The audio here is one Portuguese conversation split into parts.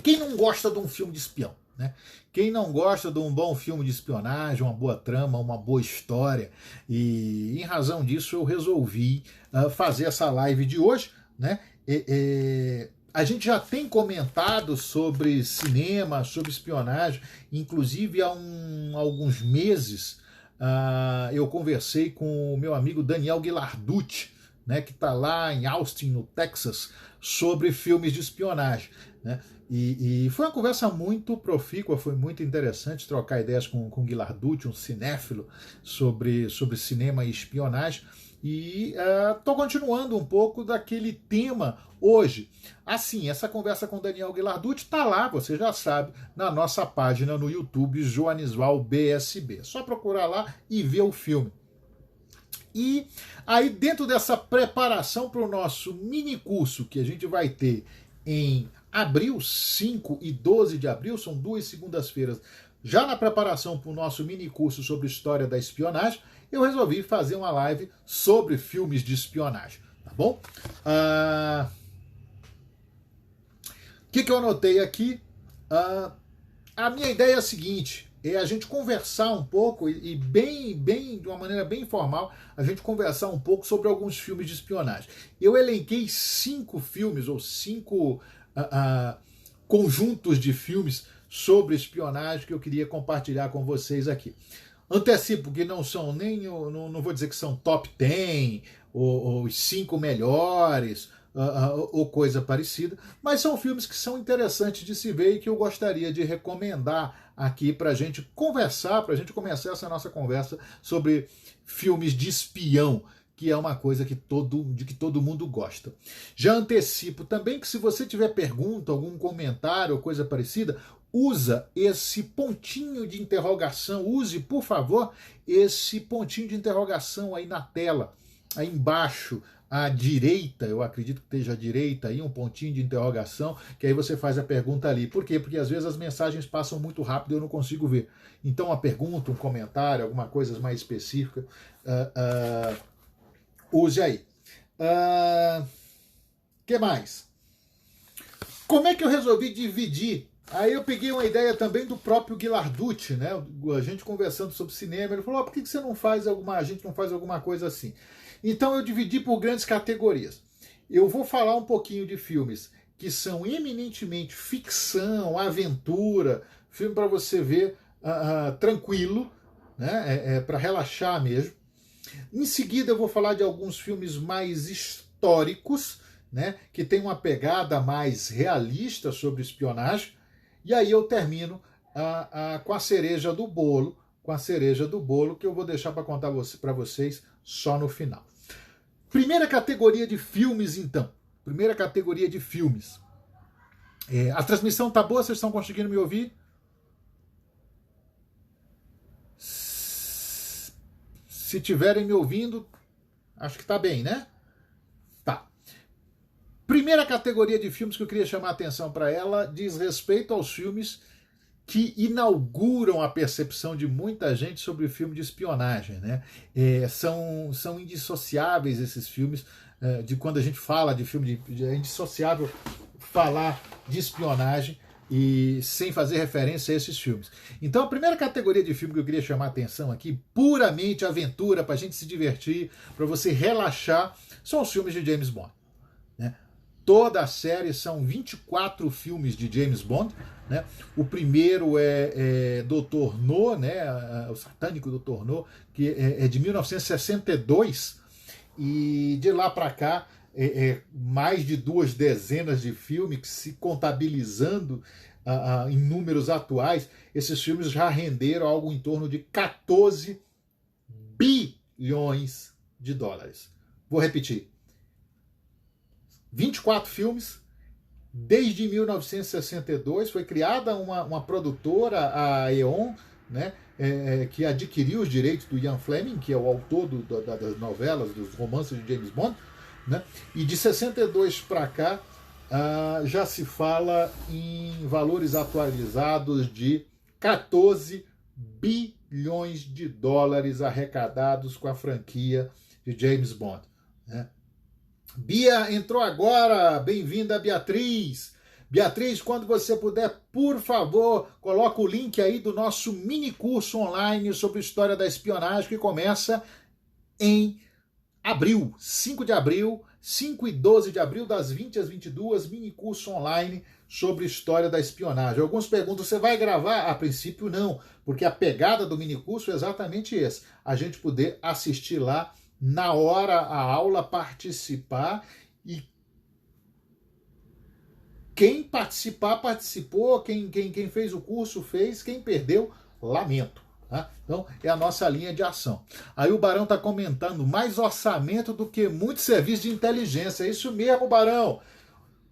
quem não gosta de um filme de espião, né? Quem não gosta de um bom filme de espionagem, uma boa trama, uma boa história? E em razão disso eu resolvi fazer essa live de hoje, né? A gente já tem comentado sobre cinema, sobre espionagem, inclusive há alguns meses eu conversei com o meu amigo Daniel Ghilarducci, né, que está lá em Austin, no Texas, sobre filmes de espionagem, né? E foi uma conversa muito profícua, foi muito interessante trocar ideias com o Ghilarducci, um cinéfilo, sobre cinema e espionagem. E estou continuando um pouco daquele tema hoje. Assim, essa conversa com o Daniel Ghilarducci está lá, você já sabe, na nossa página no YouTube, Joanisval BSB. É só procurar lá e ver o filme. E aí, dentro dessa preparação para o nosso mini curso que a gente vai ter em abril, 5 e 12 de abril, são 2 segundas-feiras, já na preparação para o nosso mini curso sobre história da espionagem, eu resolvi fazer uma live sobre filmes de espionagem, tá bom? O que eu anotei aqui? A minha ideia é a seguinte: é a gente conversar um pouco, e de uma maneira bem informal, a gente conversar um pouco sobre alguns filmes de espionagem. Eu elenquei 5 filmes, ou 5 conjuntos de filmes sobre espionagem que eu queria compartilhar com vocês aqui. Antecipo que não são nem, não vou dizer que são top 10, ou os 5 melhores, ou coisa parecida, mas são filmes que são interessantes de se ver e que eu gostaria de recomendar aqui para a gente conversar, para a gente começar essa nossa conversa sobre filmes de espião, que é uma coisa de que todo mundo gosta. Já antecipo também que se você tiver pergunta, algum comentário ou coisa parecida, usa esse pontinho de interrogação, use, por favor, esse pontinho de interrogação aí na tela, aí embaixo, à direita, eu acredito que esteja à direita aí, um pontinho de interrogação, que aí você faz a pergunta ali. Por quê? Porque às vezes as mensagens passam muito rápido e eu não consigo ver. Então uma pergunta, um comentário, alguma coisa mais específica, use aí. Que mais? Como é que eu resolvi dividir? Aí eu peguei uma ideia também do próprio Ghilarducci, né? A gente conversando sobre cinema, ele falou: por que você não faz a gente não faz alguma coisa assim? Então eu dividi por grandes categorias. Eu vou falar um pouquinho de filmes que são eminentemente ficção, aventura, filme para você ver tranquilo, né? Para relaxar mesmo. Em seguida eu vou falar de alguns filmes mais históricos, né? Que tem uma pegada mais realista sobre espionagem. E aí eu termino com a cereja do bolo, que eu vou deixar para contar para vocês só no final. Primeira categoria de filmes, então. Primeira categoria de filmes. A transmissão tá boa? Vocês estão conseguindo me ouvir? Se tiverem me ouvindo, acho que tá bem, né? Tá. Primeira categoria de filmes que eu queria chamar a atenção para ela diz respeito aos filmes que inauguram a percepção de muita gente sobre o filme de espionagem, né? São indissociáveis esses filmes, de quando a gente fala de filme é indissociável falar de espionagem e sem fazer referência a esses filmes. Então a primeira categoria de filme que eu queria chamar a atenção aqui, puramente aventura, para a gente se divertir, para você relaxar, são os filmes de James Bond, né? Toda a série são 24 filmes de James Bond, né? O primeiro é Dr. No, né? O satânico Dr. No, que é de 1962, e de lá para cá mais de 2 dezenas de filmes que, se contabilizando em números atuais, esses filmes já renderam algo em torno de 14 bilhões de dólares. Vou repetir. 24 filmes, desde 1962, foi criada uma produtora, a Aeon, né, que adquiriu os direitos do Ian Fleming, que é o autor das novelas, dos romances de James Bond, né, e de 62 para cá já se fala em valores atualizados de 14 bilhões de dólares arrecadados com a franquia de James Bond, né. Bia entrou agora, bem-vinda, Beatriz. Beatriz, quando você puder, por favor, coloca o link aí do nosso mini curso online sobre história da espionagem, que começa em abril, 5 de abril, 5 e 12 de abril, das 20 às 22, mini curso online sobre história da espionagem. Alguns perguntam, você vai gravar? A princípio não, porque a pegada do mini curso é exatamente esse, a gente poder assistir lá na hora a aula, participar, e quem participar, participou, quem fez o curso fez, quem perdeu, lamento. Tá? Então, é a nossa linha de ação. Aí o Barão está comentando, mais orçamento do que muitos serviços de inteligência. É isso mesmo, Barão.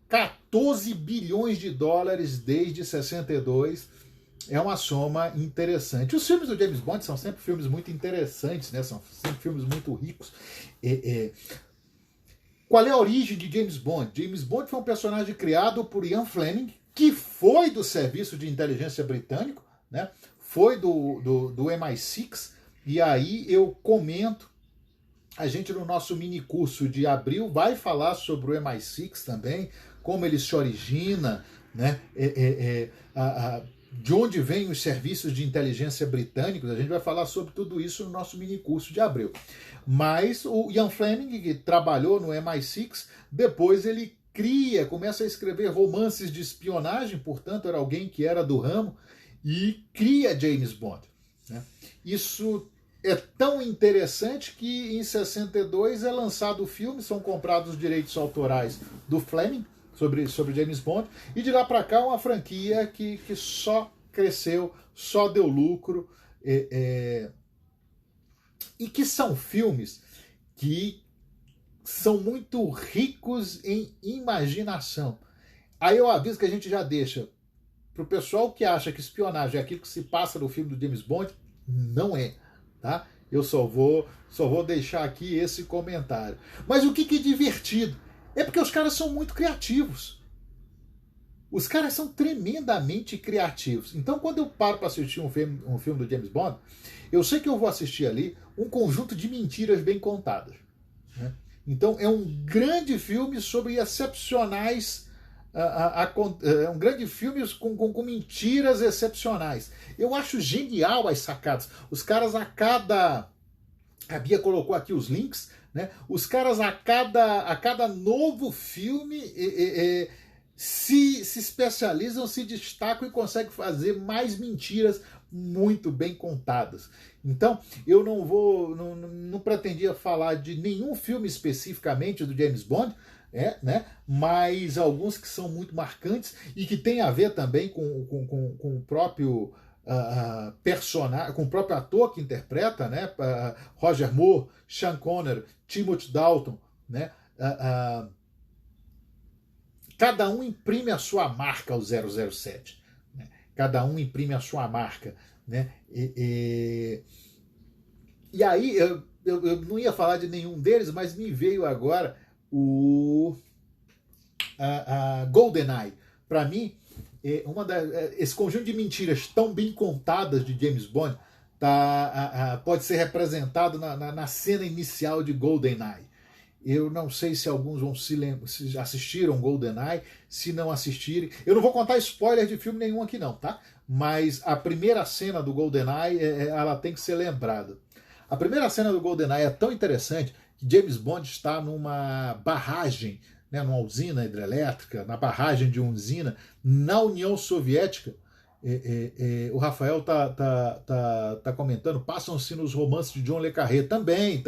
14 bilhões de dólares desde 62. É uma soma interessante. Os filmes do James Bond são sempre filmes muito interessantes, né? São sempre filmes muito ricos. Qual é a origem de James Bond? James Bond foi um personagem criado por Ian Fleming, que foi do serviço de inteligência britânico, né? Foi do MI6, e aí eu comento, a gente no nosso mini curso de abril vai falar sobre o MI6 também, como ele se origina, né? De onde vêm os serviços de inteligência britânicos, a gente vai falar sobre tudo isso no nosso mini curso de abril. Mas o Ian Fleming, que trabalhou no MI6, depois ele começa a escrever romances de espionagem, portanto era alguém que era do ramo, e cria James Bond. Né? Isso é tão interessante que em 62 é lançado o filme, são comprados os direitos autorais do Fleming sobre James Bond, e de lá para cá uma franquia que só cresceu, só deu lucro, e que são filmes que são muito ricos em imaginação. Aí eu aviso que a gente já deixa para o pessoal que acha que espionagem é aquilo que se passa no filme do James Bond, não é, tá? Eu só vou deixar aqui esse comentário. Mas o que é divertido? É porque os caras são muito criativos. Os caras são tremendamente criativos. Então, quando eu paro para assistir um filme do James Bond, eu sei que eu vou assistir ali um conjunto de mentiras bem contadas. Né? Então, é um grande filme sobre excepcionais. É um grande filme com mentiras excepcionais. Eu acho genial as sacadas. Os caras a Bia colocou aqui os links, né? Os caras a cada novo filme se especializam, se destacam e conseguem fazer mais mentiras muito bem contadas. Então, eu não pretendia falar de nenhum filme especificamente do James Bond, né? Mas alguns que são muito marcantes e que tem a ver também com o próprio personagem, com o próprio ator que interpreta, né? Roger Moore, Sean Connery, Timothy Dalton, né? Cada um imprime a sua marca ao 007. Né? Cada um imprime a sua marca. Né? E aí, eu não ia falar de nenhum deles, mas me veio agora o GoldenEye. Para mim, esse conjunto de mentiras tão bem contadas de James Bond pode ser representado na cena inicial de GoldenEye. Eu não sei se alguns vão se assistiram GoldenEye, se não assistirem. Eu não vou contar spoiler de filme nenhum aqui não, tá? Mas a primeira cena do GoldenEye, ela tem que ser lembrada. A primeira cena do GoldenEye é tão interessante que James Bond está numa barragem, né, numa usina hidrelétrica, na barragem de uma usina, na União Soviética. O Rafael tá comentando, passam-se nos romances de John le Carré. Também.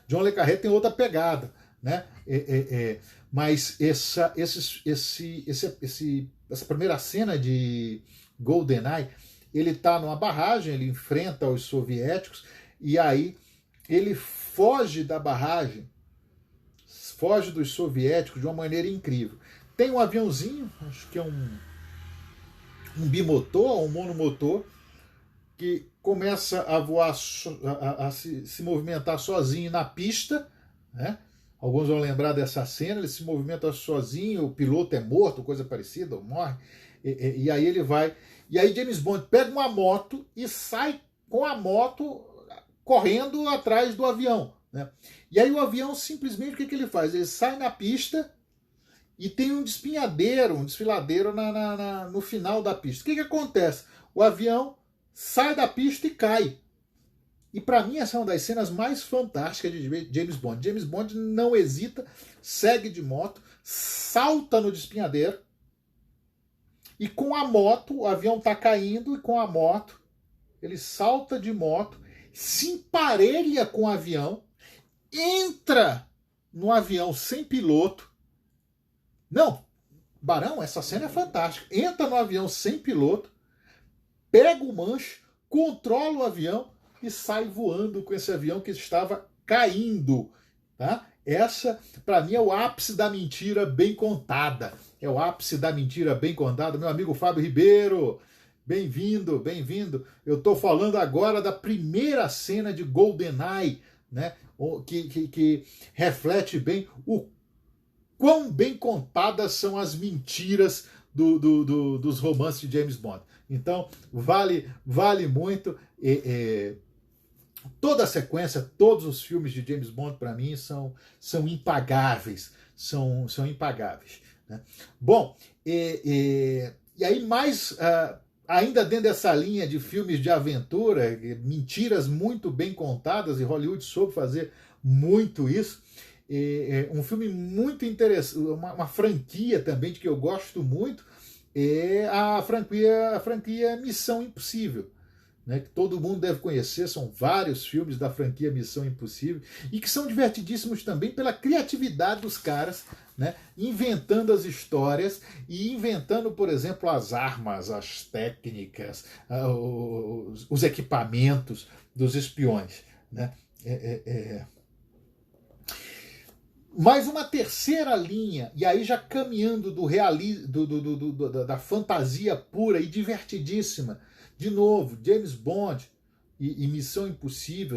John le Carré tem outra pegada, né? Mas essa primeira cena de GoldenEye, ele está numa barragem, ele enfrenta os soviéticos, e aí ele foge da barragem, foge dos soviéticos de uma maneira incrível. Tem um aviãozinho, acho que é um bimotor, um monomotor, que começa a voar, a se movimentar sozinho na pista, né? Alguns vão lembrar dessa cena, ele se movimenta sozinho, o piloto é morto, coisa parecida, ou morre, e aí ele vai, e aí James Bond pega uma moto e sai com a moto correndo atrás do avião, né? E aí o avião simplesmente, o que ele faz? Ele sai na pista e tem um despenhadeiro, um desfiladeiro no final da pista. O que acontece? O avião sai da pista e cai. E para mim essa é uma das cenas mais fantásticas de James Bond. James Bond não hesita, segue de moto, salta no despenhadeiro, e com a moto, o avião está caindo, e com a moto, ele salta de moto, se emparelha com o avião, entra no avião sem piloto. Não, Barão, essa cena é fantástica. Entra no avião sem piloto, pega o manche, controla o avião e sai voando com esse avião que estava caindo. Tá? Essa, para mim, é o ápice da mentira bem contada. É o ápice da mentira bem contada. Meu amigo Fábio Ribeiro, bem-vindo, bem-vindo. Eu estou falando agora da primeira cena de GoldenEye, né? Que reflete bem o quão bem contadas são as mentiras dos romances de James Bond. Então, vale muito. Toda a sequência, todos os filmes de James Bond, para mim, são impagáveis. São impagáveis. Né? Bom, e aí mais... ainda dentro dessa linha de filmes de aventura, mentiras muito bem contadas, e Hollywood soube fazer muito isso, um filme muito interessante, uma franquia também de que eu gosto muito, é a franquia Missão Impossível, né, que todo mundo deve conhecer. São vários filmes da franquia Missão Impossível e que são divertidíssimos também pela criatividade dos caras, né, inventando as histórias e inventando, por exemplo, as armas, as técnicas, os equipamentos dos espiões. Né? Mais uma terceira linha, e aí já caminhando da fantasia pura e divertidíssima. De novo, James Bond e Missão Impossível,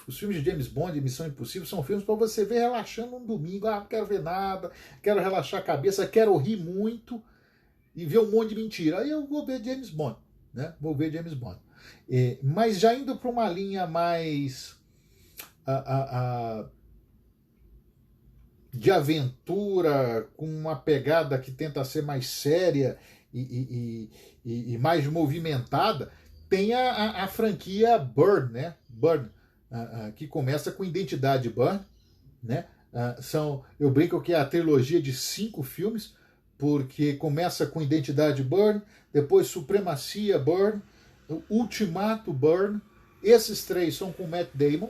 os filmes de James Bond e Missão Impossível são filmes para você ver relaxando um domingo. Não quero ver nada, quero relaxar a cabeça, quero rir muito e ver um monte de mentira. Aí eu vou ver James Bond, né? Vou ver James Bond. Mas já indo para uma linha mais de aventura, com uma pegada que tenta ser mais séria e mais movimentada, tem a franquia Bourne, né? Bourne, que começa com Identidade Bourne, né? Eu brinco que é a trilogia de 5 filmes, porque começa com Identidade Bourne, depois Supremacia Bourne, Ultimato Bourne. Esses 3 são com Matt Damon.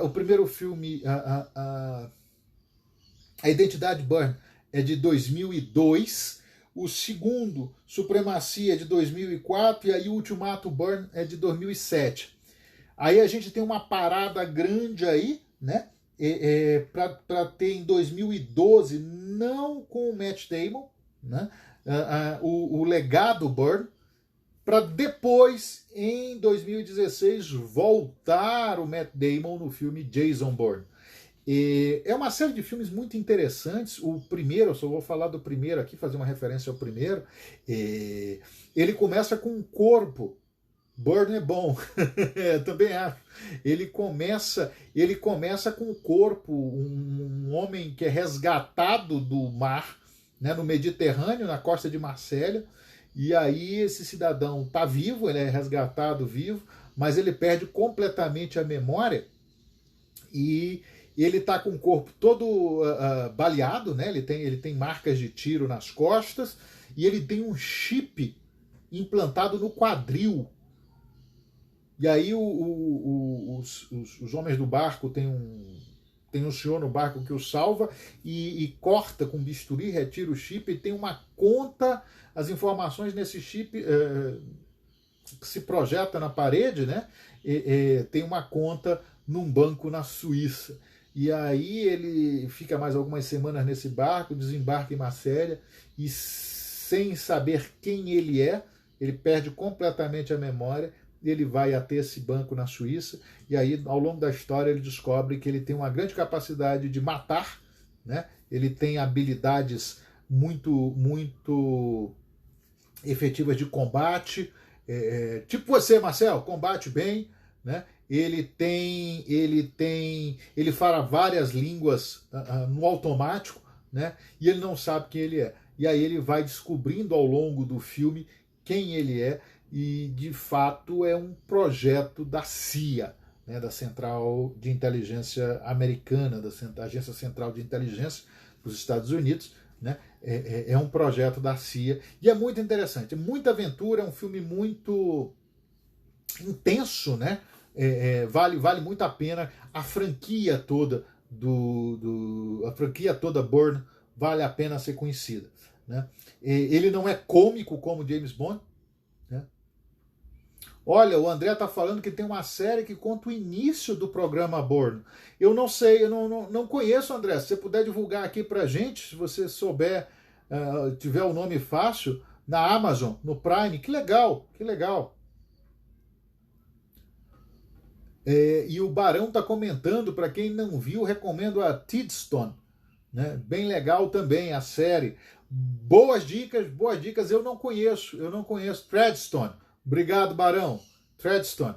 O primeiro filme, a Identidade Bourne, é de 2002. O segundo, Supremacia, é de 2004, e aí o Ultimato Bourne é de 2007. Aí a gente tem uma parada grande aí, né? Para ter em 2012, não com o Matt Damon, né? O Legado Bourne, para depois, em 2016, voltar o Matt Damon no filme Jason Bourne. É uma série de filmes muito interessantes. O primeiro, eu só vou falar do primeiro aqui, fazer uma referência ao primeiro. Ele começa com um corpo. Bourne é bom, também acho. Ele começa com o corpo, um homem que é resgatado do mar, né, no Mediterrâneo, na costa de Marsella. E aí esse cidadão está vivo, ele é resgatado vivo, mas ele perde completamente a memória e ele está com o corpo todo baleado, né? Ele tem marcas de tiro nas costas e ele tem um chip implantado no quadril. E aí os homens do barco tem um senhor no barco que o salva e corta com bisturi, retira o chip e tem uma conta, as informações nesse chip que se projeta na parede, né? Tem uma conta num banco na Suíça. E aí ele fica mais algumas semanas nesse barco, desembarca em Marsella e, sem saber quem ele é, ele perde completamente a memória. Ele vai até esse banco na Suíça e aí, ao longo da história, ele descobre que ele tem uma grande capacidade de matar, né? Ele tem habilidades muito efetivas de combate, tipo você, Marcel, combate bem, né? Ele fala várias línguas no automático, né? E ele não sabe quem ele é. E aí ele vai descobrindo ao longo do filme quem ele é, e de fato é um projeto da CIA, né, da Central de Inteligência Americana, da Agência Central de Inteligência dos Estados Unidos, né? É um projeto da CIA e é muito interessante, é muita aventura, é um filme muito intenso, né? Vale muito a pena. A franquia toda a franquia toda Bourne vale a pena ser conhecida, né? Ele não é cômico como James Bond, né? Olha, o André está falando que tem uma série que conta o início do programa Bourne. Eu não sei, eu não conheço, André. Se você puder divulgar aqui para gente, se você souber, tiver o nome fácil, na Amazon, no Prime, que legal, que legal. E o Barão está comentando, para quem não viu, recomendo a Tidstone, né? Bem legal também a série. Boas dicas, eu não conheço. Treadstone. Obrigado, Barão. Treadstone.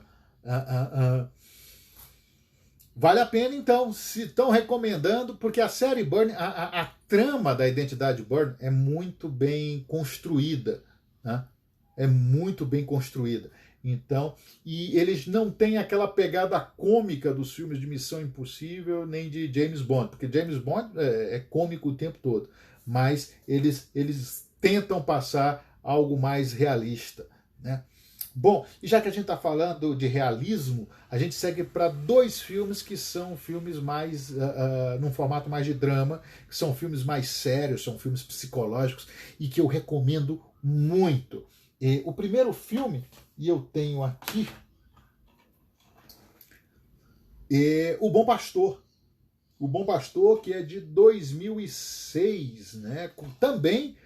Vale a pena, então, se estão recomendando, porque a série Bourne, a trama da identidade Bourne é muito bem construída, né? É muito bem construída. Então, e eles não têm aquela pegada cômica dos filmes de Missão Impossível, nem de James Bond, porque James Bond é cômico o tempo todo, mas eles tentam passar algo mais realista, né? Bom, e já que a gente está falando de realismo, a gente segue para dois filmes que são filmes mais, num formato mais de drama, que são filmes mais sérios, são filmes psicológicos e que eu recomendo muito. O primeiro filme, e eu tenho aqui, é O Bom Pastor. O Bom Pastor, que é de 2006, né? Também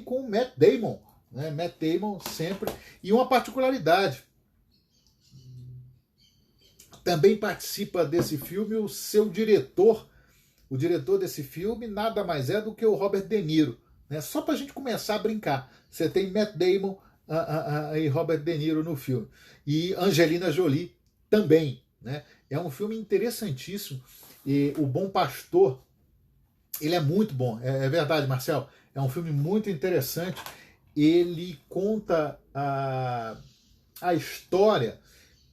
com Matt Damon. Né? Matt Damon sempre. E uma particularidade, também participa desse filme o seu diretor. O diretor desse filme nada mais é do que o Robert De Niro, né? Só para a gente começar a brincar. Você tem Matt Damon e Robert De Niro no filme. E Angelina Jolie também, né? É um filme interessantíssimo. E O Bom Pastor, ele é muito bom. É verdade, Marcel. É um filme muito interessante. Ele conta a história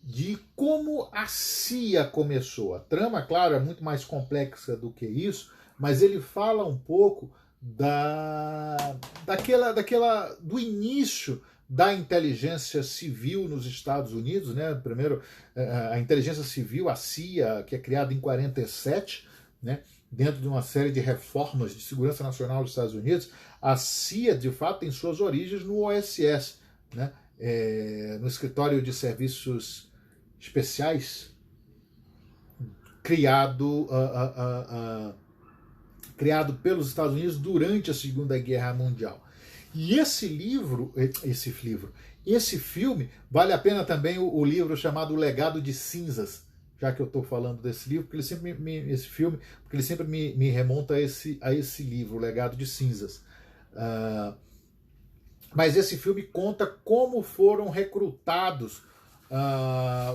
de como a CIA começou. A trama, claro, é muito mais complexa do que isso, mas ele fala um pouco do início da inteligência civil nos Estados Unidos, né? Primeiro, a inteligência civil, a CIA, que é criada em 47, né? Dentro de uma série de reformas de segurança nacional dos Estados Unidos. A CIA, de fato, tem suas origens no OSS, né? No Escritório de Serviços Especiais, criado pelos Estados Unidos durante a Segunda Guerra Mundial. E esse filme, vale a pena também o livro chamado O Legado de Cinzas, já que eu estou falando desse livro, porque ele sempre me remonta a esse livro, O Legado de Cinzas. Mas esse filme conta como foram recrutados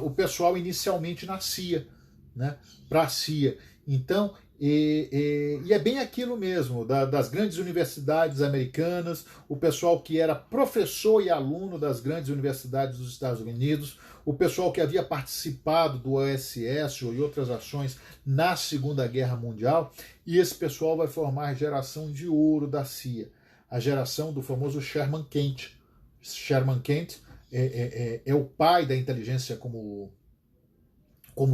o pessoal inicialmente na CIA, né, para a CIA. Então, e é bem aquilo mesmo, das grandes universidades americanas, o pessoal que era professor e aluno das grandes universidades dos Estados Unidos, o pessoal que havia participado do OSS e outras ações na Segunda Guerra Mundial, e esse pessoal vai formar a geração de ouro da CIA, a geração do famoso Sherman Kent. Sherman Kent é o pai da inteligência como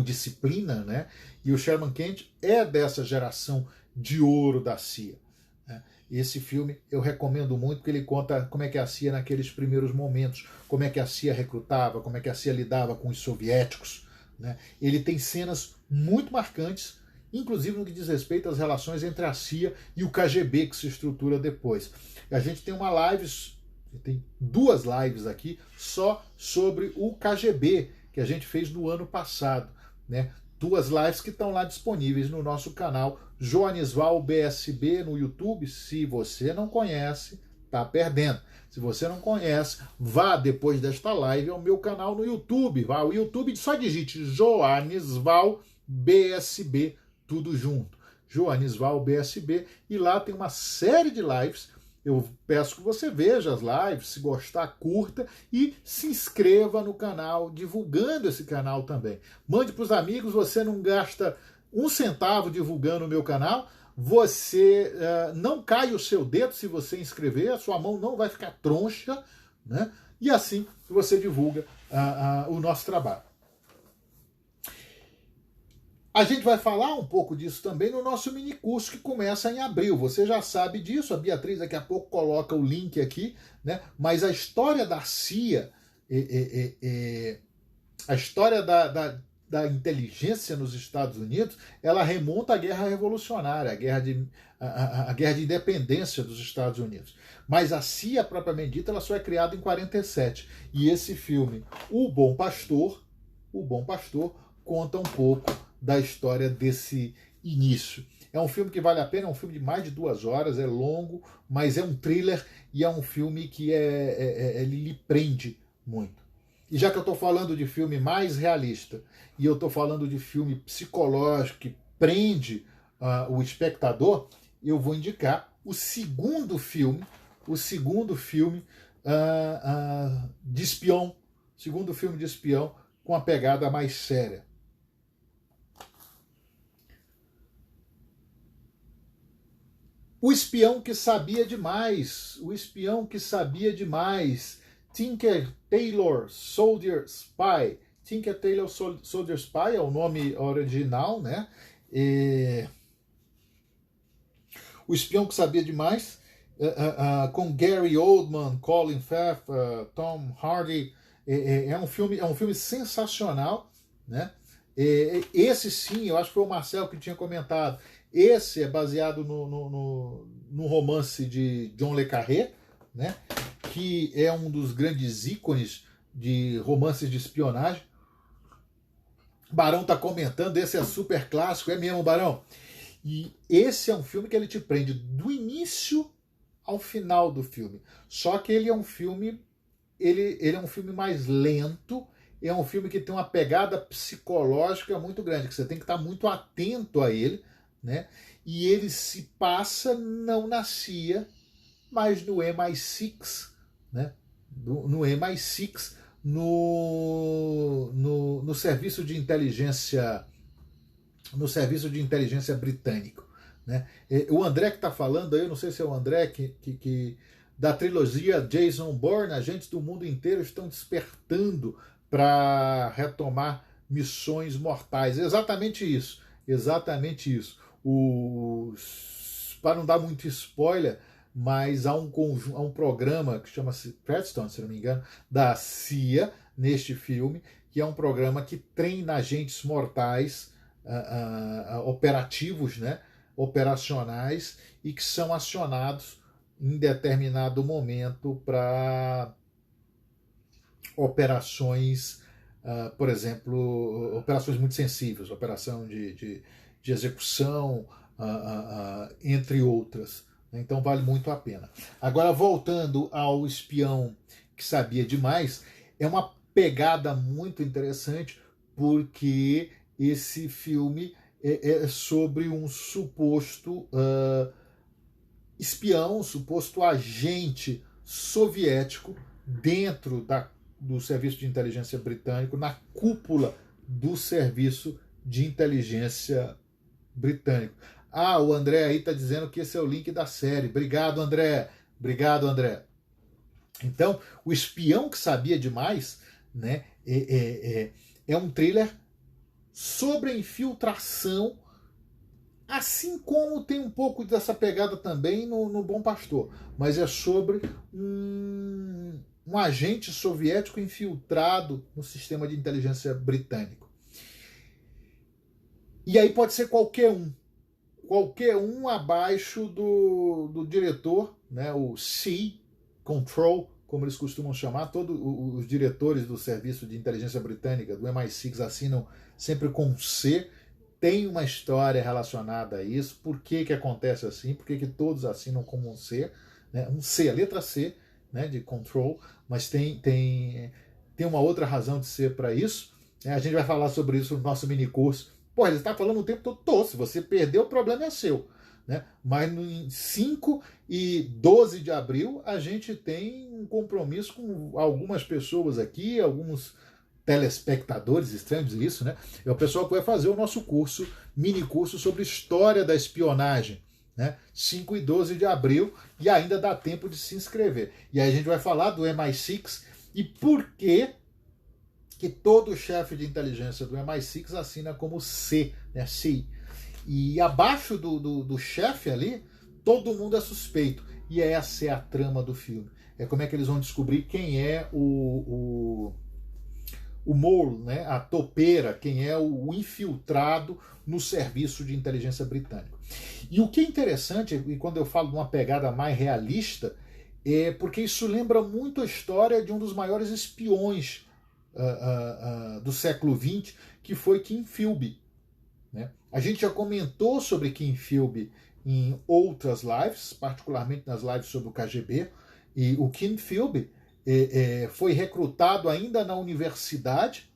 disciplina, né? E o Sherman Kent é dessa geração de ouro da CIA, né? Esse filme eu recomendo muito, porque ele conta como é que a CIA naqueles primeiros momentos, como é que a CIA recrutava, como é que a CIA lidava com os soviéticos, né? Ele tem cenas muito marcantes, inclusive no que diz respeito às relações entre a CIA e o KGB, que se estrutura depois. A gente tem tem duas lives aqui só sobre o KGB, que a gente fez no ano passado, né? Duas lives que estão lá disponíveis no nosso canal Joanisval BSB no YouTube. Se você não conhece, tá perdendo. Se você não conhece, vá depois desta live ao meu canal no YouTube. Vá ao YouTube, só digite Joanisval BSB, tudo junto. Joanisval BSB, e lá tem uma série de lives. Eu peço que você veja as lives, se gostar, curta e se inscreva no canal, divulgando esse canal também. Mande para os amigos, você não gasta um centavo divulgando o meu canal, você não cai o seu dedo se você inscrever, a sua mão não vai ficar troncha, né? E assim você divulga o nosso trabalho. A gente vai falar um pouco disso também no nosso minicurso que começa em abril. Você já sabe disso, a Beatriz daqui a pouco coloca o link aqui, né? Mas a história da CIA, a história da inteligência nos Estados Unidos, ela remonta à Guerra Revolucionária, a guerra de independência dos Estados Unidos. Mas a CIA, propriamente dita, ela só é criada em 47. E esse filme, O Bom Pastor, conta um pouco da história desse início. É um filme que vale a pena, é um filme de mais de 2 horas, é longo, mas é um thriller e é um filme que ele lhe prende muito. E já que eu estou falando de filme mais realista e eu estou falando de filme psicológico que prende o espectador, eu vou indicar o segundo filme de espião, com a pegada mais séria. O Espião que Sabia Demais. Tinker Tailor Soldier Spy. Tinker Tailor Soldier Spy é o nome original, né? O Espião que Sabia Demais, com Gary Oldman, Colin Firth, Tom Hardy. É um filme sensacional, né? Esse sim, eu acho que foi o Marcel que tinha comentado. Esse é baseado no romance de John le Carré, né? Que é um dos grandes ícones de romances de espionagem. Barão está comentando, esse é super clássico, é mesmo, Barão? E esse é um filme que ele te prende do início ao final do filme. Só que ele é um filme, ele é um filme mais lento, é um filme que tem uma pegada psicológica muito grande, que você tem que estar muito atento a ele, né? E ele se passa não na CIA, mas no MI6, né? No MI6, no serviço de inteligência, britânico, né? O André que está falando aí, eu não sei se é o André que da trilogia Jason Bourne, agentes do mundo inteiro estão despertando para retomar missões mortais. Exatamente isso. Para não dar muito spoiler, mas há um programa que chama-se Preston, se não me engano, da CIA, neste filme, que é um programa que treina agentes mortais operativos, né, operacionais, e que são acionados em determinado momento para operações, por exemplo, operações muito sensíveis, operação de execução, entre outras. Então vale muito a pena. Agora, voltando ao Espião que Sabia Demais, é uma pegada muito interessante, porque esse filme é sobre um suposto espião, um suposto agente soviético dentro do Serviço de Inteligência Britânico, na cúpula do Serviço de Inteligência Britânico. O André aí está dizendo que esse é o link da série. Obrigado, André. Então, O Espião que Sabia Demais, né, é um thriller sobre a infiltração, assim como tem um pouco dessa pegada também no Bom Pastor, mas é sobre um agente soviético infiltrado no sistema de inteligência britânico. E aí pode ser qualquer um abaixo do diretor, né, o C, Control, como eles costumam chamar. Todos os diretores do Serviço de Inteligência Britânica, do MI6, assinam sempre com C. Tem uma história relacionada a isso. Por que acontece assim? Por que todos assinam como um C? Né? Um C, a letra C, né, de Control, mas tem uma outra razão de ser para isso. A gente vai falar sobre isso no nosso minicurso Pô, ele está falando o tempo todo, se você perdeu, o problema é seu. Né? Mas em 5 e 12 de abril a gente tem um compromisso com algumas pessoas aqui, alguns telespectadores, estranho dizer isso, né? É o pessoal que vai fazer o nosso curso, mini curso sobre história da espionagem, né? 5 e 12 de abril, e ainda dá tempo de se inscrever. E aí a gente vai falar do MI6 e por que todo chefe de inteligência do MI6 assina como C, né? C. E abaixo do chefe ali, todo mundo é suspeito. E essa é a trama do filme. É como é que eles vão descobrir quem é o mole, né? A topeira, quem é o infiltrado no serviço de inteligência britânico. E o que é interessante, e quando eu falo de uma pegada mais realista, é porque isso lembra muito a história de um dos maiores espiões do século XX, que foi Kim Philby. Né? A gente já comentou sobre Kim Philby em outras lives, particularmente nas lives sobre o KGB, e o Kim Philby foi recrutado ainda na universidade,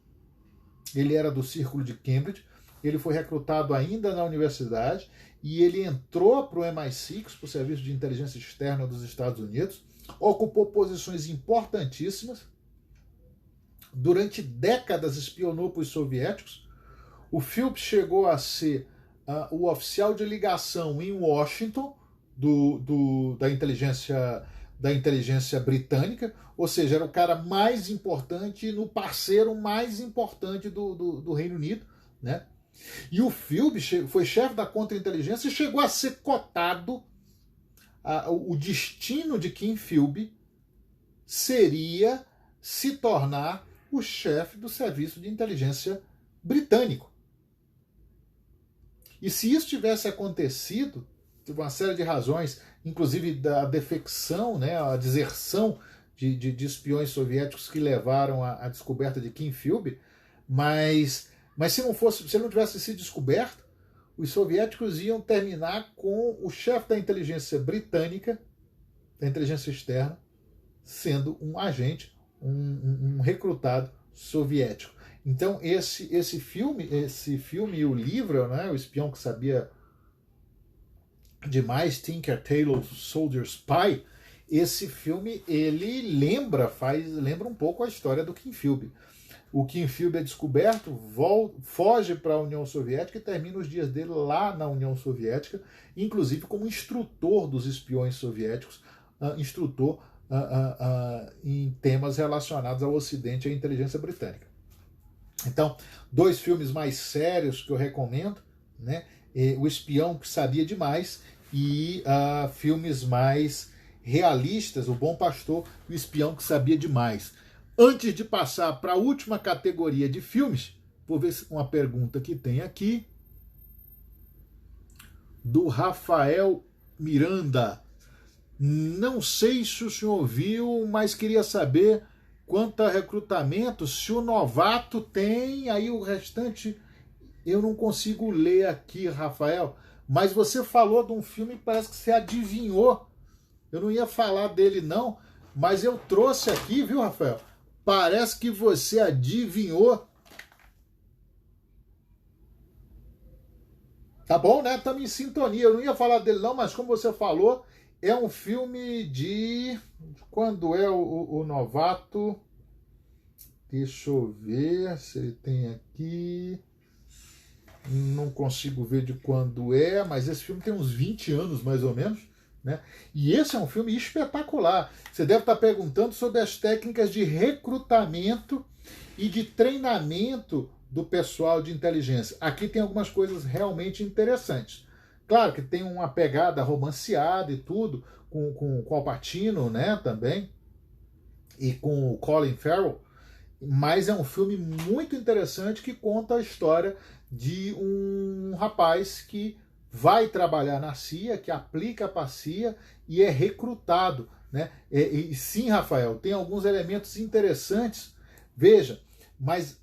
ele era do Círculo de Cambridge, ele foi recrutado ainda na universidade e ele entrou para o MI6, para o Serviço de Inteligência Externa dos Estados Unidos, ocupou posições importantíssimas, durante décadas espionou para os soviéticos. O Philby chegou a ser o oficial de ligação em Washington da inteligência britânica, ou seja, era o cara mais importante no parceiro mais importante do Reino Unido, né? E o Philby foi chefe da contra-inteligência e chegou a ser cotado. O destino de Kim Philby seria se tornar o chefe do serviço de inteligência britânico. E se isso tivesse acontecido, por uma série de razões, inclusive da defecção, né, a deserção de espiões soviéticos que levaram à descoberta de Kim Philby, mas se ele não tivesse sido descoberto, os soviéticos iam terminar com o chefe da inteligência britânica, da inteligência externa, sendo um agente, um recrutado soviético. Então esse filme e o livro, né, O Espião que Sabia Demais, Tinker Tailor Soldier Spy, esse filme ele lembra um pouco a história do Kim Philby. O Kim Philby é descoberto, foge para a União Soviética e termina os dias dele lá na União Soviética, inclusive como instrutor dos espiões soviéticos, em temas relacionados ao Ocidente e à inteligência britânica. Então, 2 filmes mais sérios que eu recomendo, né? O Espião que Sabia Demais e filmes mais realistas, O Bom Pastor e O Espião que Sabia Demais. Antes de passar para a última categoria de filmes, vou ver uma pergunta que tem aqui, do Rafael Miranda. Não sei se o senhor viu, mas queria saber quanto a recrutamento, se o novato tem, aí o restante eu não consigo ler aqui, Rafael, mas você falou de um filme que parece que você adivinhou. Eu não ia falar dele não, mas eu trouxe aqui, viu, Rafael? Parece que você adivinhou. Tá bom, né? Estamos em sintonia. Eu não ia falar dele não, mas como você falou, é um filme de... Quando é o novato? Deixa eu ver se ele tem aqui. Não consigo ver de quando é, mas esse filme tem uns 20 anos, mais ou menos. Né? E esse é um filme espetacular. Você deve estar perguntando sobre as técnicas de recrutamento e de treinamento do pessoal de inteligência. Aqui tem algumas coisas realmente interessantes. Claro que tem uma pegada romanceada e tudo, com o Al Pacino, né, também, e com o Colin Farrell, mas é um filme muito interessante que conta a história de um rapaz que vai trabalhar na CIA, que aplica para a CIA e é recrutado. Né? E sim, Rafael, tem alguns elementos interessantes. Veja, mas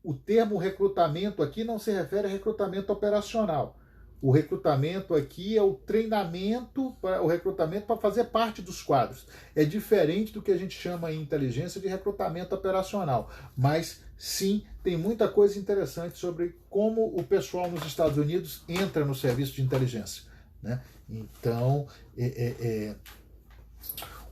o termo recrutamento aqui não se refere a recrutamento operacional. O recrutamento aqui é o treinamento, o recrutamento para fazer parte dos quadros. É diferente do que a gente chama em inteligência de recrutamento operacional. Mas sim, tem muita coisa interessante sobre como o pessoal nos Estados Unidos entra no serviço de inteligência, né? Então,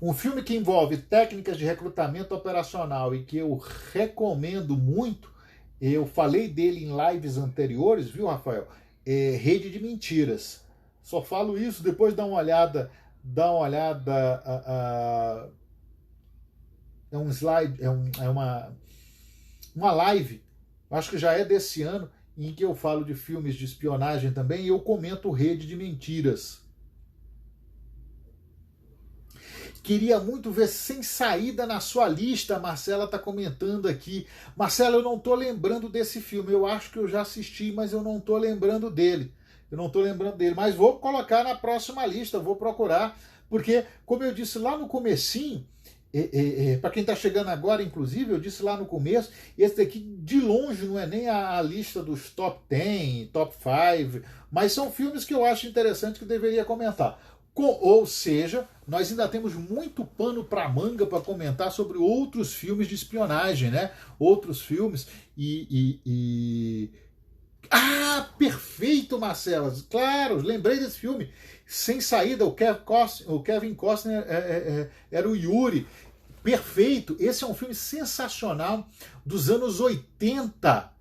um filme que envolve técnicas de recrutamento operacional e que eu recomendo muito, eu falei dele em lives anteriores, viu, Rafael? Rede de Mentiras. Só falo isso, depois dá uma olhada, é um slide, uma live, acho que já é desse ano, em que eu falo de filmes de espionagem também, e eu comento Rede de Mentiras. Queria muito ver Sem Saída na sua lista, a Marcela está comentando aqui. Marcela, eu não estou lembrando desse filme, eu acho que eu já assisti, mas eu não estou lembrando dele. Mas vou colocar na próxima lista, vou procurar, porque, como eu disse lá no comecinho, para quem está chegando agora, inclusive, eu disse lá no começo, esse daqui de longe não é nem a lista dos top 10, top 5, mas são filmes que eu acho interessante que eu deveria comentar. Ou seja, nós ainda temos muito pano para manga para comentar sobre outros filmes de espionagem, né? Outros filmes Ah, perfeito, Marcelo! Claro, lembrei desse filme. Sem Saída, o Kevin Costner era o Yuri. Perfeito! Esse é um filme sensacional dos anos 80.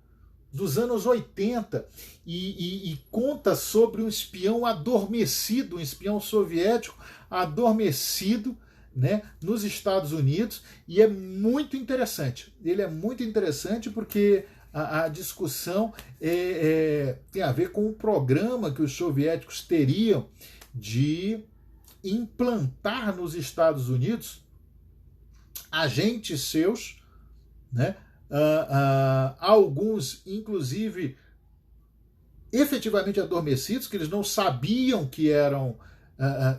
E conta sobre um espião adormecido, um espião soviético adormecido, né, nos Estados Unidos, e é muito interessante. Ele é muito interessante porque a discussão tem a ver com o programa que os soviéticos teriam de implantar nos Estados Unidos agentes seus, né, alguns, inclusive, efetivamente adormecidos, que eles não sabiam que eram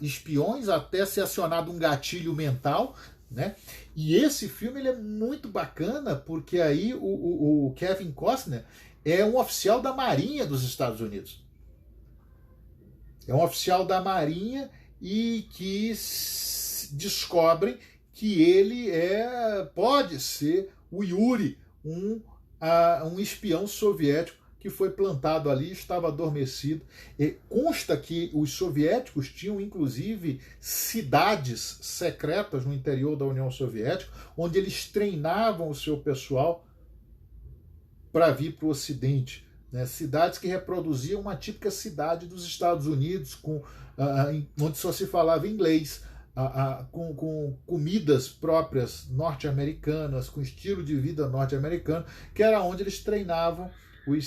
espiões, até ser acionado um gatilho mental, né? E esse filme ele é muito bacana, porque aí o Kevin Costner é um oficial da Marinha dos Estados Unidos. É um oficial da Marinha e que descobrem que ele pode ser o Yuri, um espião soviético que foi plantado ali, estava adormecido. Consta que os soviéticos tinham, inclusive, cidades secretas no interior da União Soviética, onde eles treinavam o seu pessoal para vir para o Ocidente. Né? Cidades que reproduziam uma típica cidade dos Estados Unidos, onde só se falava inglês, com comidas próprias norte-americanas, com estilo de vida norte-americano, que era onde eles treinavam o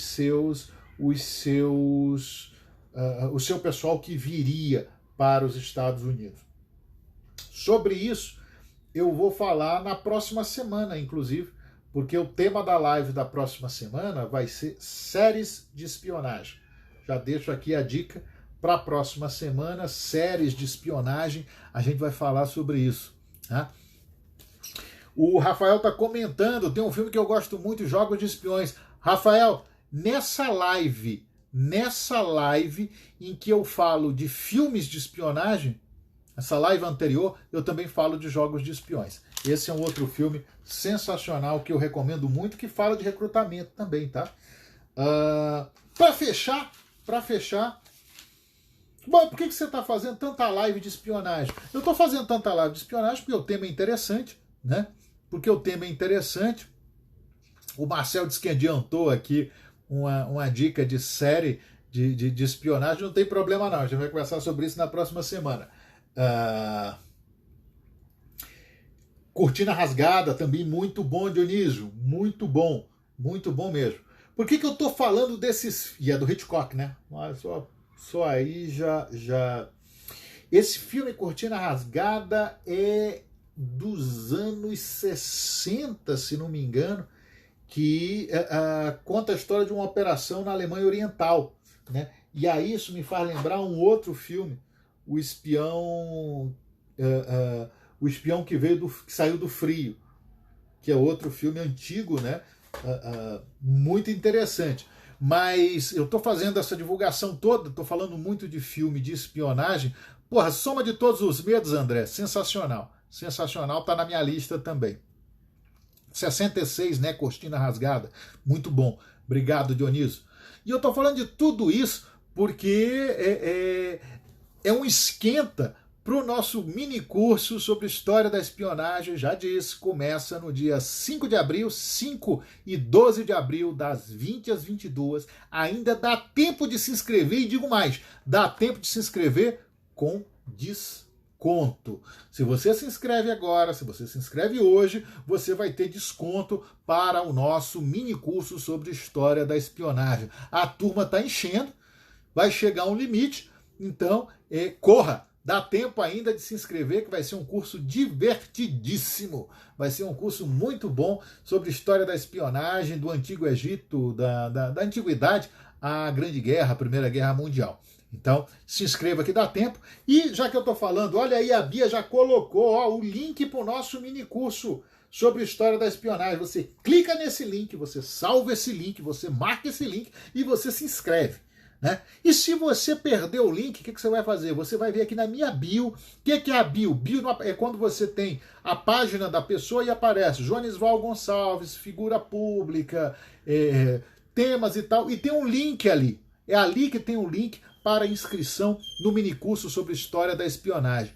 seu pessoal que viria para os Estados Unidos. Sobre isso, eu vou falar na próxima semana, inclusive, porque o tema da live da próxima semana vai ser séries de espionagem. Já deixo aqui a dica para a próxima semana, séries de espionagem, a gente vai falar sobre isso. Tá? O Rafael está comentando, tem um filme que eu gosto muito, Jogos de Espiões. Rafael, nessa live em que eu falo de filmes de espionagem, essa live anterior, eu também falo de Jogos de Espiões. Esse é um outro filme sensacional que eu recomendo muito, que fala de recrutamento também, tá? Para fechar, bom, por que você está fazendo tanta live de espionagem? Eu estou fazendo tanta live de espionagem porque o tema é interessante, né? Porque o tema é interessante. O Marcel disse que adiantou aqui uma dica de série de espionagem. Não tem problema não, a gente vai conversar sobre isso na próxima semana. Cortina Rasgada, também muito bom, Dionísio. Muito bom mesmo. Por que eu estou falando desses... E é do Hitchcock, né? Olha só aí já... Esse filme, Cortina Rasgada, é dos anos 60, se não me engano, que conta a história de uma operação na Alemanha Oriental, né? E aí isso me faz lembrar um outro filme, O Espião que saiu do frio, que é outro filme antigo, né? Muito interessante. Mas eu estou fazendo essa divulgação toda, estou falando muito de filme de espionagem. Porra, Soma de Todos os Medos, André, sensacional. Sensacional, tá na minha lista também. 66, né, Cortina Rasgada, muito bom. Obrigado, Dionísio. E eu estou falando de tudo isso porque é um esquenta para o nosso mini curso sobre história da espionagem. Já disse, começa no dia 5 de abril, 5 e 12 de abril, das 20 às 22. Ainda dá tempo de se inscrever, e digo mais, dá tempo de se inscrever com desconto. Se você se inscreve agora, se você se inscreve hoje, você vai ter desconto para o nosso mini curso sobre história da espionagem. A turma está enchendo, vai chegar um limite, então corra. Dá tempo ainda de se inscrever, que vai ser um curso divertidíssimo. Vai ser um curso muito bom sobre história da espionagem, do Antigo Egito, da Antiguidade, à Grande Guerra, a Primeira Guerra Mundial. Então, se inscreva que dá tempo. E já que eu estou falando, olha aí, a Bia já colocou o link para o nosso mini curso sobre história da espionagem. Você clica nesse link, você salva esse link, você marca esse link e você se inscreve. Né? E se você perder o link, o que você vai fazer? Você vai ver aqui na minha bio. O que é a bio? Bio é quando você tem a página da pessoa e aparece Joanisval Gonçalves, figura pública, temas e tal, e tem um link ali. É ali que tem um link para inscrição no minicurso sobre história da espionagem.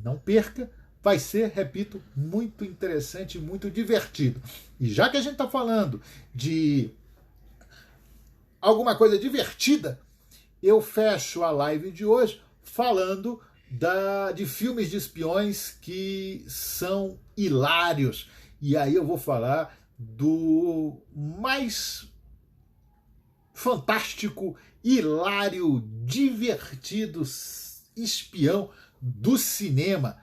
Não perca, vai ser, repito, muito interessante e muito divertido. E já que a gente está falando de alguma coisa divertida, eu fecho a live de hoje falando de filmes de espiões que são hilários. E aí eu vou falar do mais fantástico, hilário, divertido espião do cinema,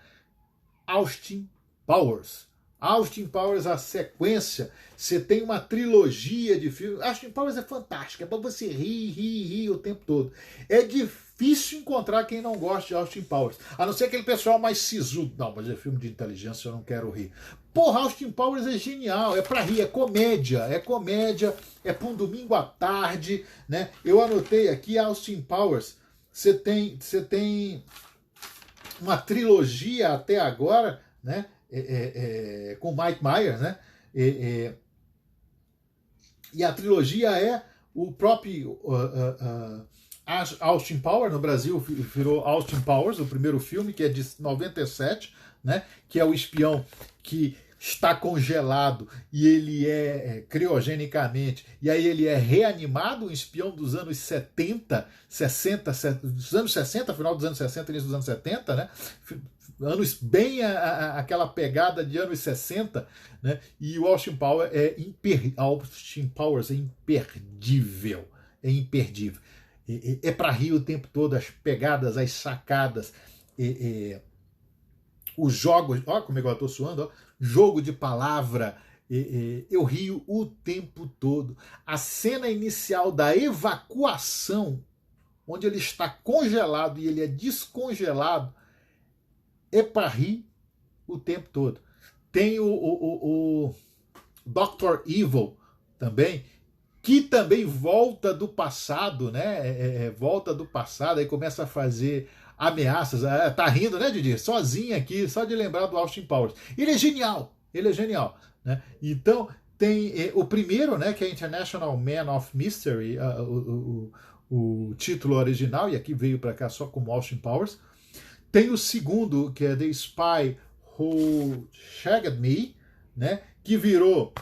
Austin Powers. Austin Powers, a sequência, você tem uma trilogia de filmes. Austin Powers é fantástica, é para você rir o tempo todo. É difícil encontrar quem não gosta de Austin Powers, a não ser aquele pessoal mais sisudo. Não, mas é filme de inteligência, eu não quero rir. Porra, Austin Powers é genial, é para rir, é comédia, é para um domingo à tarde, né? Eu anotei aqui Austin Powers, você tem uma trilogia até agora, né? Com Mike Myers, né? E a trilogia é o próprio Austin Powers, no Brasil virou Austin Powers, o primeiro filme, que é de 97, né? Que é o espião que está congelado e ele criogenicamente, e aí ele é reanimado, um espião dos anos 70, 60, dos anos 60, final dos anos 60, início dos anos 70, né? Anos bem aquela pegada de anos 60, né? E o Austin Powers é imperdível. É imperdível. É para rir o tempo todo, as pegadas, as sacadas, os jogos, ó como é que eu estou suando, ó, jogo de palavra, eu rio o tempo todo. A cena inicial da evacuação, onde ele está congelado e ele é descongelado, é para rir o tempo todo. Tem o Dr. Evil também, que também volta do passado, né? Volta do passado e começa a fazer ameaças. Tá rindo, né, Didi? Sozinho aqui, só de lembrar do Austin Powers. Ele é genial, né? Então, tem o primeiro, né, que é International Man of Mystery, o título original, e aqui veio para cá só como Austin Powers. Tem o segundo, que é The Spy Who Shagged Me, né, que virou...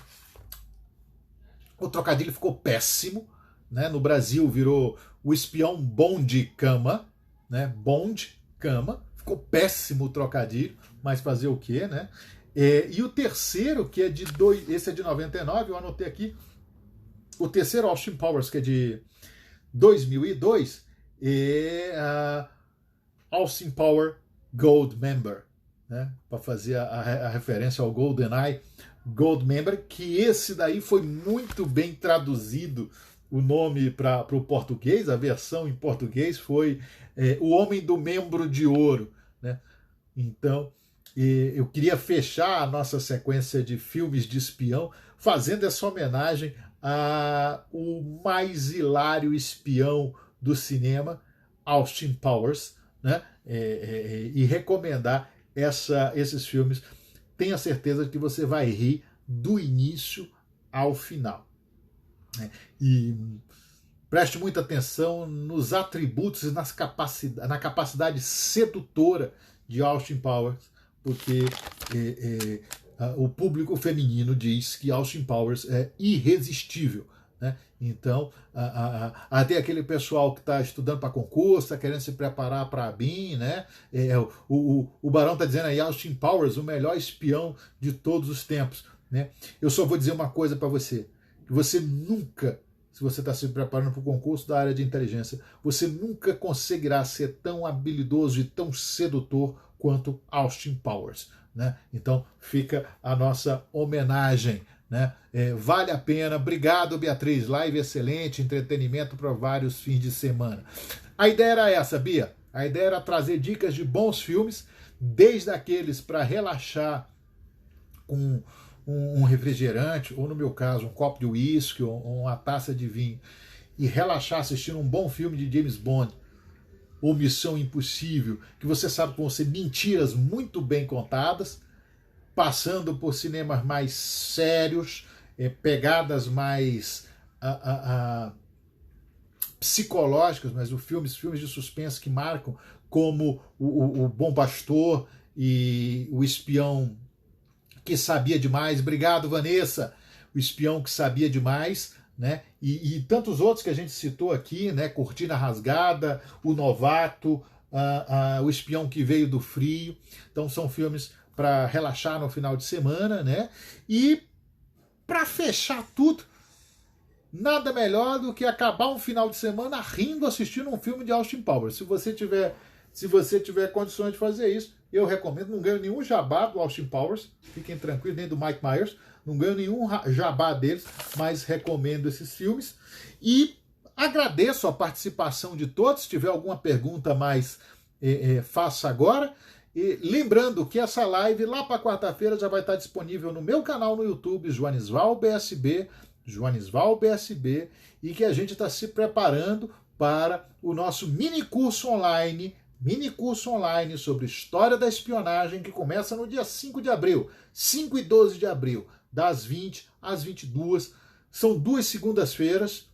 O trocadilho ficou péssimo, né? No Brasil virou O Espião Bond Cama, né? Bond Cama, ficou péssimo o trocadilho, mas fazer o quê, né? E o terceiro, que é esse é de 99, eu anotei aqui, o terceiro Austin Powers, que é de 2002, é Austin Powers Goldmember, né? Para fazer a referência ao GoldenEye Goldmember, que esse daí foi muito bem traduzido, o nome para o português, a versão em português foi O Homem do Membro de Ouro, né? Então, eu queria fechar a nossa sequência de filmes de espião fazendo essa homenagem o mais hilário espião do cinema, Austin Powers, né? E recomendar esses filmes. Tenha certeza que você vai rir do início ao final. E preste muita atenção nos atributos e na capacidade sedutora de Austin Powers, porque o público feminino diz que Austin Powers é irresistível, né? Então, até aquele pessoal que está estudando para concurso, está querendo se preparar para a BIM, né? O Barão está dizendo aí, Austin Powers, o melhor espião de todos os tempos, né? Eu só vou dizer uma coisa para você, que você nunca, se você está se preparando para o concurso da área de inteligência, você nunca conseguirá ser tão habilidoso e tão sedutor quanto Austin Powers, né? Então fica a nossa homenagem, né? Vale a pena. Obrigado, Beatriz. Live excelente, entretenimento para vários fins de semana. A ideia era essa, Bia. A ideia era trazer dicas de bons filmes, desde aqueles para relaxar com um refrigerante, ou no meu caso, um copo de uísque ou uma taça de vinho, e relaxar assistindo um bom filme de James Bond, ou Missão Impossível, que você sabe que vão ser mentiras muito bem contadas, passando por cinemas mais sérios, pegadas mais psicológicas, mas filmes de suspense que marcam, como o Bom Pastor e o Espião que Sabia Demais. Obrigado, Vanessa. O Espião que Sabia Demais, né? E tantos outros que a gente citou aqui, né? Cortina Rasgada, O Novato, O Espião que Veio do Frio. Então são filmes para relaxar no final de semana, né? E para fechar tudo, nada melhor do que acabar um final de semana rindo assistindo um filme de Austin Powers. Se você tiver condições de fazer isso, eu recomendo. Não ganho nenhum jabá do Austin Powers, fiquem tranquilos, nem do Mike Myers, não ganho nenhum jabá deles, mas recomendo esses filmes. E agradeço a participação de todos. Se tiver alguma pergunta mais, faça agora. E lembrando que essa live lá para quarta-feira já vai estar disponível no meu canal no YouTube, Joanisval BSB, e que a gente está se preparando para o nosso mini curso online sobre história da espionagem, que começa no dia 5 de abril, 5 e 12 de abril, das 20 às 22. São 2 segundas-feiras,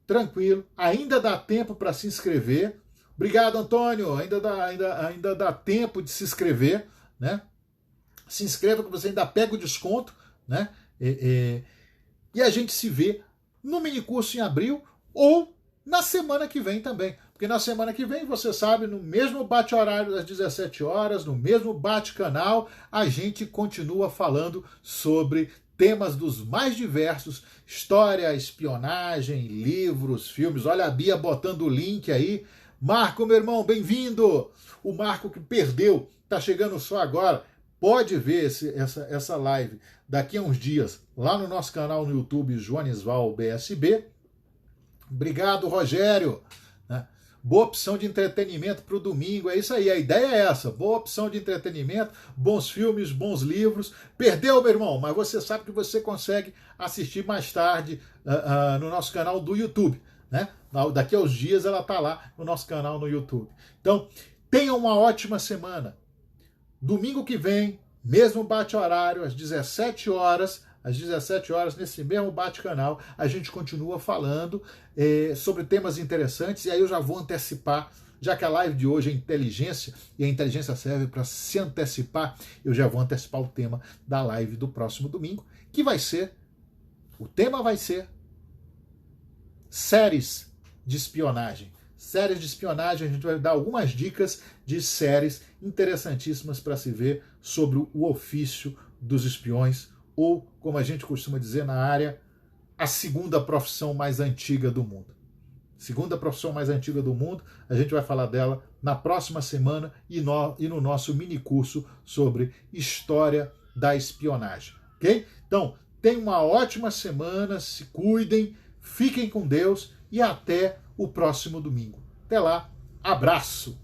tranquilo, ainda dá tempo para se inscrever. Obrigado, Antônio, ainda dá tempo de se inscrever, né? Se inscreva que você ainda pega o desconto, né? E a gente se vê no minicurso em abril ou na semana que vem também. Porque na semana que vem, você sabe, no mesmo bate-horário das 17 horas, no mesmo bate-canal, a gente continua falando sobre temas dos mais diversos, história, espionagem, livros, filmes. Olha a Bia botando o link aí. Marco, meu irmão, bem-vindo! O Marco que perdeu, tá chegando só agora. Pode ver essa live daqui a uns dias lá no nosso canal no YouTube, Joanisval BSB. Obrigado, Rogério. Boa opção de entretenimento para o domingo, é isso aí, a ideia é essa, boa opção de entretenimento, bons filmes, bons livros. Perdeu, meu irmão, mas você sabe que você consegue assistir mais tarde no nosso canal do YouTube, né? Daqui a uns dias ela está lá no nosso canal no YouTube. Então, tenha uma ótima semana. Domingo que vem, mesmo bate-horário, às 17 horas, nesse mesmo bate-canal, a gente continua falando sobre temas interessantes, e aí eu já vou antecipar, já que a live de hoje é inteligência, e a inteligência serve para se antecipar, eu já vou antecipar o tema da live do próximo domingo, que o tema vai ser séries de espionagem. Séries de espionagem, a gente vai dar algumas dicas de séries interessantíssimas para se ver sobre o ofício dos espiões, ou, como a gente costuma dizer na área, a segunda profissão mais antiga do mundo. Segunda profissão mais antiga do mundo, a gente vai falar dela na próxima semana e no nosso mini curso sobre história da espionagem, ok? Então, tenham uma ótima semana, se cuidem, fiquem com Deus e até o próximo domingo. Até lá, abraço!